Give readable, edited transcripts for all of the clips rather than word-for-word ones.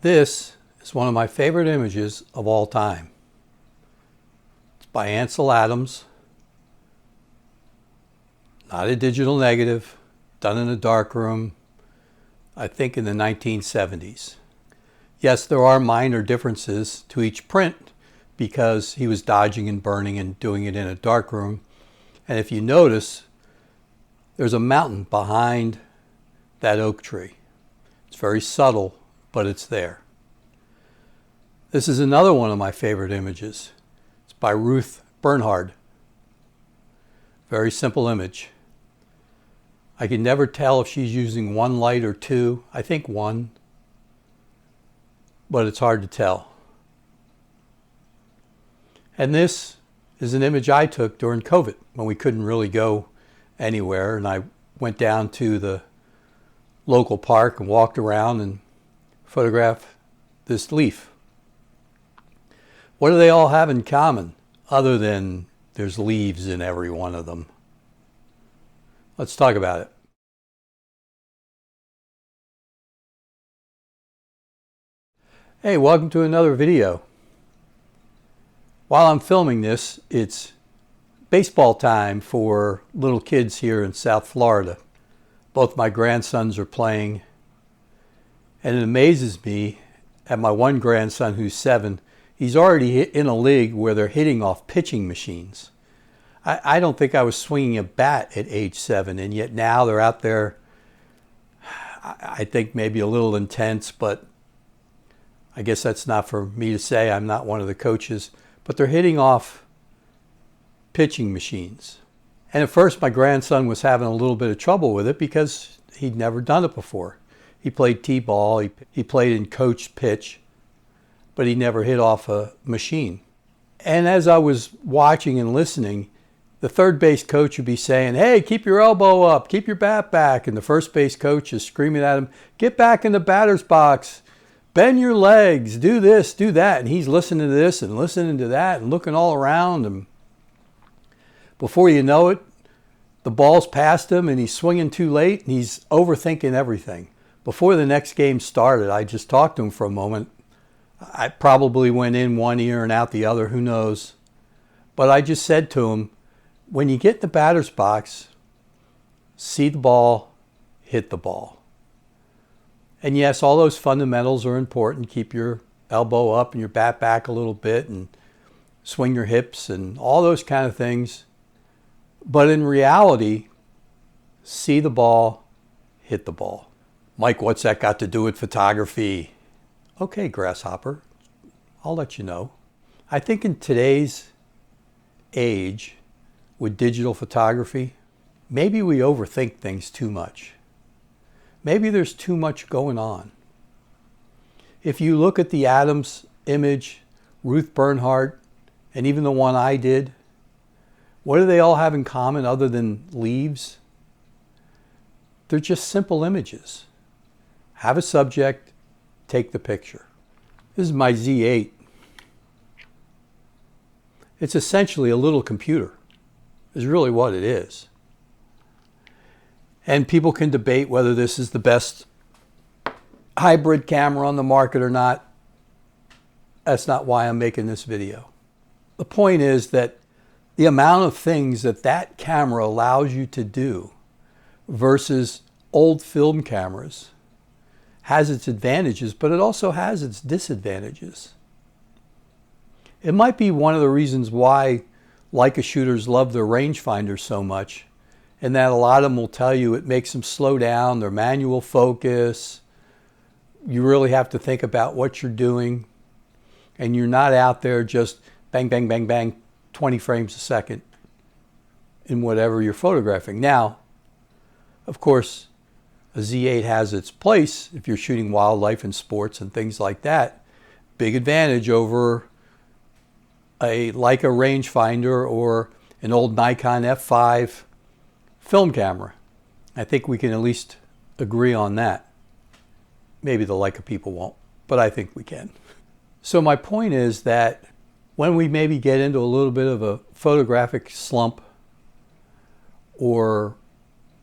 This is one of my favorite images of all time. It's by Ansel Adams. Not a digital negative, done in a darkroom, I think in the 1970s. Yes, there are minor differences to each print because he was dodging and burning and doing it in a darkroom. And if you notice, there's a mountain behind that oak tree. It's very subtle, but it's there. This is another one of my favorite images. It's by Ruth Bernhard. Very simple image. I can never tell if she's using one light or two. I think one, but it's hard to tell. And this is an image I took during COVID when we couldn't really go anywhere, and I went down to the local park and walked around and photographed this leaf. What do they all have in common other than there's leaves in every one of them? Let's talk about it. Hey, welcome to another video. While I'm filming this, it's baseball time for little kids here in South Florida. Both my grandsons are playing, and it amazes me at my one grandson who's 7, he's already in a league where they're hitting off pitching machines. I don't think I was swinging a bat at age 7, and yet now they're out there, I think maybe a little intense, but I guess that's not for me to say. I'm not one of the coaches, but they're hitting off pitching machines. And at first my grandson was having a little bit of trouble with it because he'd never done it before. He played t-ball, he played in coached pitch, but he never hit off a machine. And as I was watching and listening, the third base coach would be saying, "Hey, keep your elbow up, keep your bat back." And the first base coach is screaming at him, "Get back in the batter's box, bend your legs, do this, do that." And he's listening to this and listening to that and looking all around. And before you know it, the ball's past him and he's swinging too late and he's overthinking everything. Before the next game started, I just talked to him for a moment. I probably went in one ear and out the other, who knows. But I just said to him, when you get in the batter's box, see the ball, hit the ball. And yes, all those fundamentals are important. Keep your elbow up and your bat back a little bit and swing your hips and all those kind of things. But in reality, see the ball, hit the ball. "Mike, what's that got to do with photography?" Okay, grasshopper, I'll let you know. I think in today's age with digital photography, maybe we overthink things too much. Maybe there's too much going on. If you look at the Adams image, Ruth Bernhard, and even the one I did, what do they all have in common other than leaves? They're just simple images. Have a subject, take the picture. This is my Z8. It's essentially a little computer, is really what it is. And people can debate whether this is the best hybrid camera on the market or not. That's not why I'm making this video. The point is that the amount of things that that camera allows you to do versus old film cameras has its advantages, but it also has its disadvantages. It might be one of the reasons why Leica shooters love their rangefinders so much, and that a lot of them will tell you it makes them slow down, their manual focus. You really have to think about what you're doing, and you're not out there just bang, bang, bang, bang, 20 frames a second in whatever you're photographing. Now, of course, a Z8 has its place if you're shooting wildlife and sports and things like that. Big advantage over a Leica rangefinder or an old Nikon F5 film camera. I think we can at least agree on that. Maybe the Leica people won't, but I think we can. So my point is that when we maybe get into a little bit of a photographic slump, or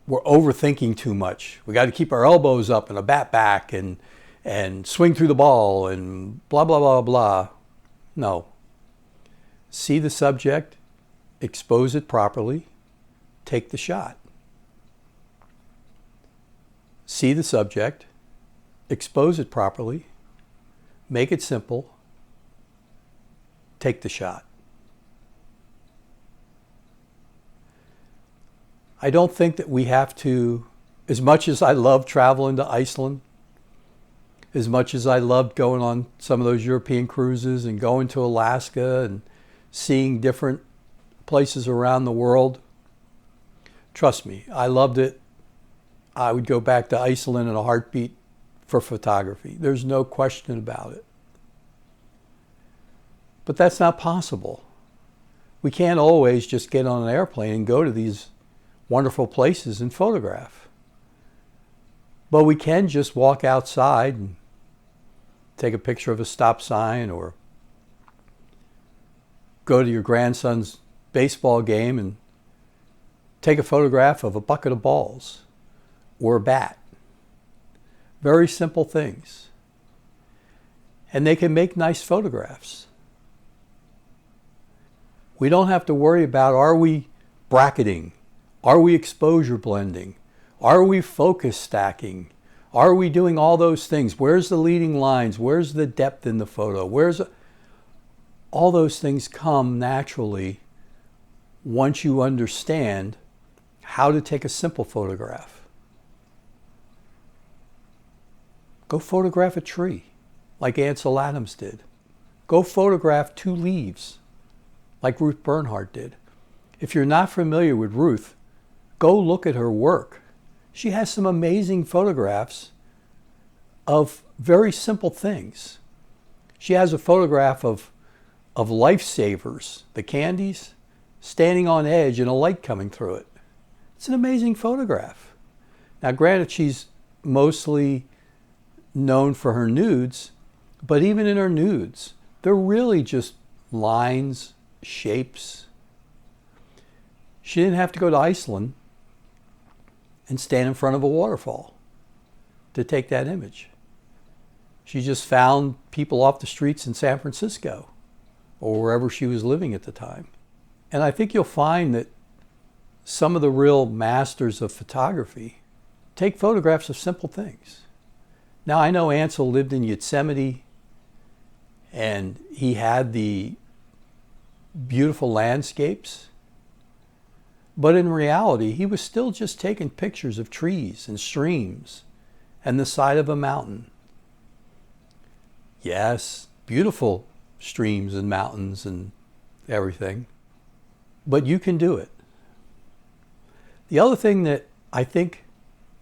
we're overthinking too much, we got to keep our elbows up and a bat back, and and swing through the ball and blah, blah, blah, blah. No. See the subject, expose it properly, take the shot. See the subject, expose it properly, make it simple, take the shot. I don't think that we have to, as much as I love traveling to Iceland, as much as I loved going on some of those European cruises and going to Alaska and seeing different places around the world, trust me, I loved it. I would go back to Iceland in a heartbeat for photography. There's no question about it. But that's not possible. We can't always just get on an airplane and go to these wonderful places and photograph. But we can just walk outside and take a picture of a stop sign, or go to your grandson's baseball game and take a photograph of a bucket of balls or a bat. Very simple things. And they can make nice photographs. We don't have to worry about, are we bracketing? Are we exposure blending? Are we focus stacking? Are we doing all those things? Where's the leading lines? Where's the depth in the photo? All those things come naturally once you understand how to take a simple photograph. Go photograph a tree like Ansel Adams did. Go photograph 2 leaves like Ruth Bernhardt did. If you're not familiar with Ruth, go look at her work. She has some amazing photographs of very simple things. She has a photograph of lifesavers, the candies, standing on edge and a light coming through it. It's an amazing photograph. Now, granted, she's mostly known for her nudes, but even in her nudes, they're really just lines, shapes. She didn't have to go to Iceland and stand in front of a waterfall to take that image. She just found people off the streets in San Francisco or wherever she was living at the time. And I think you'll find that some of the real masters of photography take photographs of simple things. Now, I know Ansel lived in Yosemite and he had the beautiful landscapes, but in reality, he was still just taking pictures of trees and streams and the side of a mountain. Yes, beautiful streams and mountains and everything, but you can do it. The other thing that I think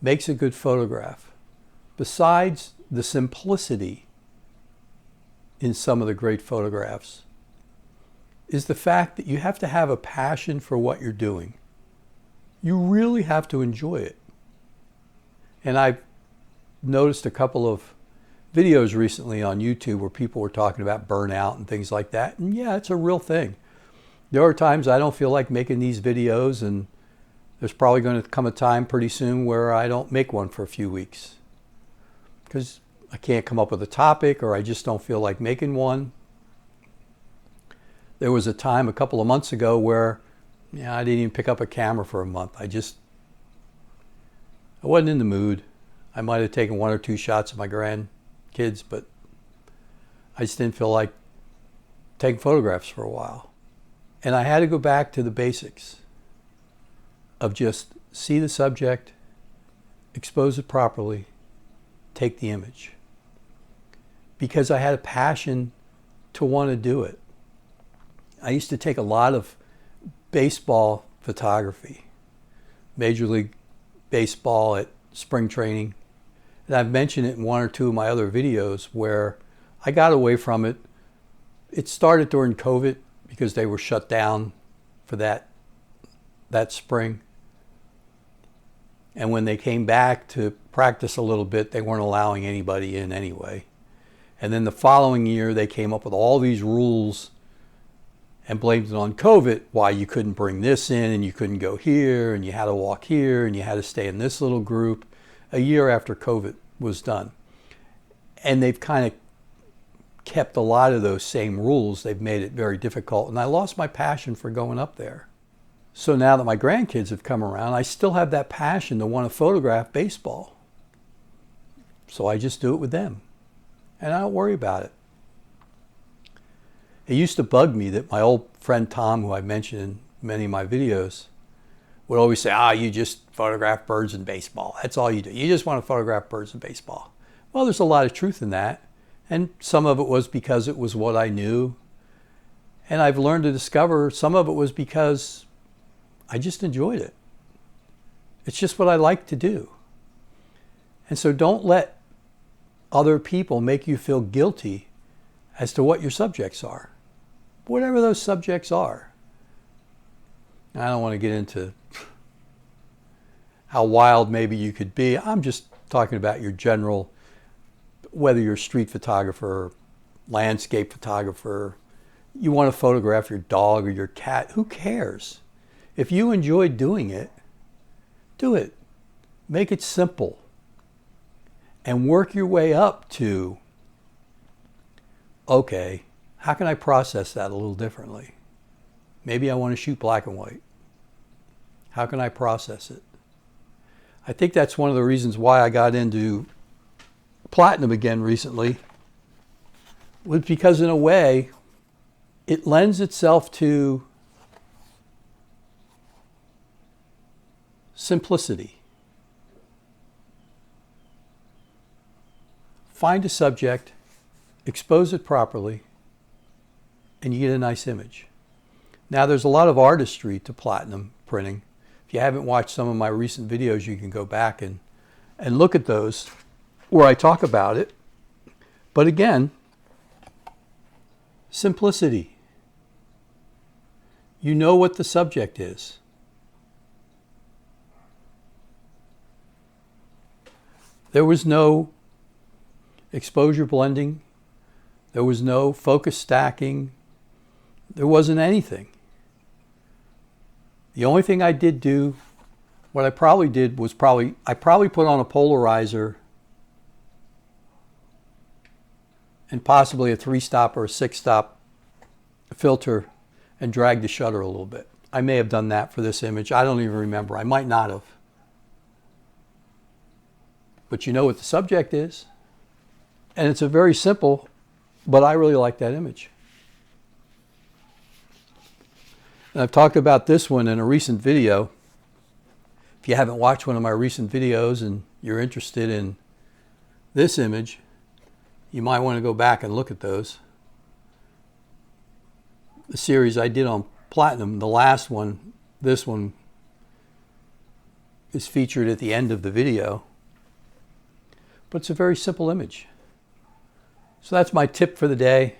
makes a good photograph, besides the simplicity in some of the great photographs, is the fact that you have to have a passion for what you're doing. You really have to enjoy it. And I've noticed a couple of videos recently on YouTube where people were talking about burnout and things like that. And yeah, it's a real thing. There are times I don't feel like making these videos, and there's probably going to come a time pretty soon where I don't make one for a few weeks because I can't come up with a topic or I just don't feel like making one. There was a time a couple of months ago where I didn't even pick up a camera for a month. I wasn't in the mood. I might have taken 1 or 2 shots of my grandkids, but I just didn't feel like taking photographs for a while. And I had to go back to the basics of just see the subject, expose it properly, take the image. Because I had a passion to want to do it. I used to take a lot of baseball photography, Major League Baseball at spring training. And I've mentioned it in 1 or 2 of my other videos where I got away from it. It started during COVID because they were shut down for that spring. And when they came back to practice a little bit, they weren't allowing anybody in anyway. And then the following year, they came up with all these rules and blamed it on COVID, why you couldn't bring this in and you couldn't go here and you had to walk here and you had to stay in this little group a year after COVID was done. And they've kind of kept a lot of those same rules. They've made it very difficult. And I lost my passion for going up there. So now that my grandkids have come around, I still have that passion to want to photograph baseball. So I just do it with them. And I don't worry about it. It used to bug me that my old friend Tom, who I mentioned in many of my videos, would always say, you just photograph birds in baseball. That's all you do. You just want to photograph birds in baseball. Well, there's a lot of truth in that. And some of it was because it was what I knew. And I've learned to discover some of it was because I just enjoyed it. It's just what I like to do. And so don't let other people make you feel guilty as to what your subjects are. Whatever those subjects are. I don't want to get into how wild maybe you could be. I'm just talking about your general, whether you're a street photographer, landscape photographer, you want to photograph your dog or your cat, who cares? If you enjoy doing it, do it. Make it simple. And work your way up to, okay, how can I process that a little differently? Maybe I want to shoot black and white. How can I process it? I think that's one of the reasons why I got into platinum again recently, was because in a way, it lends itself to simplicity. Find a subject, expose it properly, and you get a nice image. Now there's a lot of artistry to platinum printing. If you haven't watched some of my recent videos, you can go back and look at those where I talk about it. But again, simplicity. You know what the subject is. There was no exposure blending. There was no focus stacking. There wasn't anything. The only thing I did do, what I probably did was I probably put on a polarizer and possibly a 3-stop or a 6-stop filter and drag the shutter a little bit. I may have done that for this image. I don't even remember. I might not have. But you know what the subject is. And it's a very simple, but I really like that image. And I've talked about this one in a recent video. If you haven't watched one of my recent videos and you're interested in this image, you might want to go back and look at those. The series I did on platinum, the last one, this one, is featured at the end of the video. But it's a very simple image. So that's my tip for the day.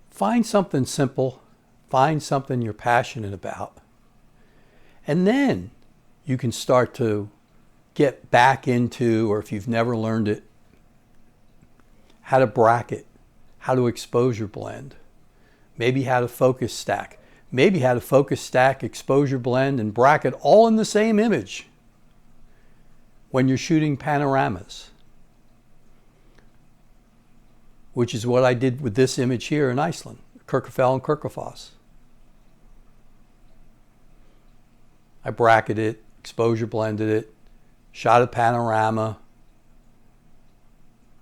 Find something simple. Find something you're passionate about. And then you can start to get back into, or if you've never learned it, how to bracket, how to exposure blend, maybe how to focus stack, maybe how to focus stack, exposure blend, and bracket all in the same image when you're shooting panoramas, which is what I did with this image here in Iceland, Kirkafell and Kirkafoss. I bracketed it, exposure blended it, shot a panorama,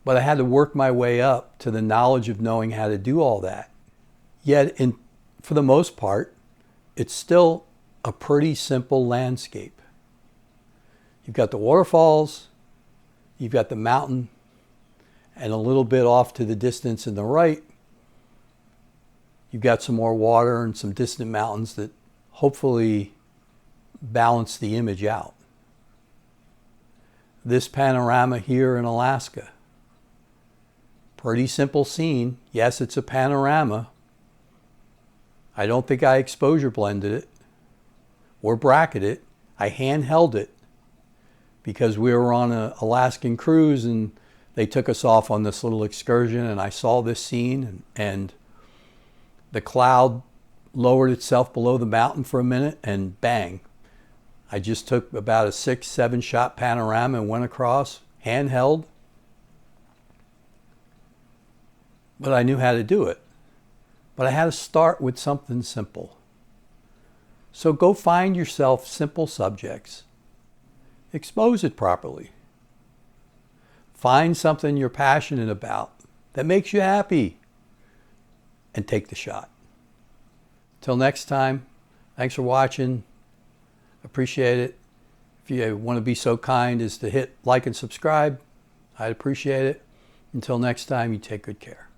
but I had to work my way up to the knowledge of knowing how to do all that. Yet, for the most part, it's still a pretty simple landscape. You've got the waterfalls, you've got the mountain, and a little bit off to the distance in the right, you've got some more water and some distant mountains that hopefully balance the image out. This panorama here in Alaska, pretty simple scene. Yes, it's a panorama. I don't think I exposure blended it or bracketed it. I hand held it because we were on an Alaskan cruise and they took us off on this little excursion, and I saw this scene, and the cloud lowered itself below the mountain for a minute, and bang. I just took about a 6-7 shot panorama and went across, handheld. but I knew how to do it. But I had to start with something simple. So go find yourself simple subjects. Expose it properly. Find something you're passionate about that makes you happy and take the shot. Till next time, thanks for watching. Appreciate it. If you want to be so kind as to hit like and subscribe, I'd appreciate it. Until next time, you take good care.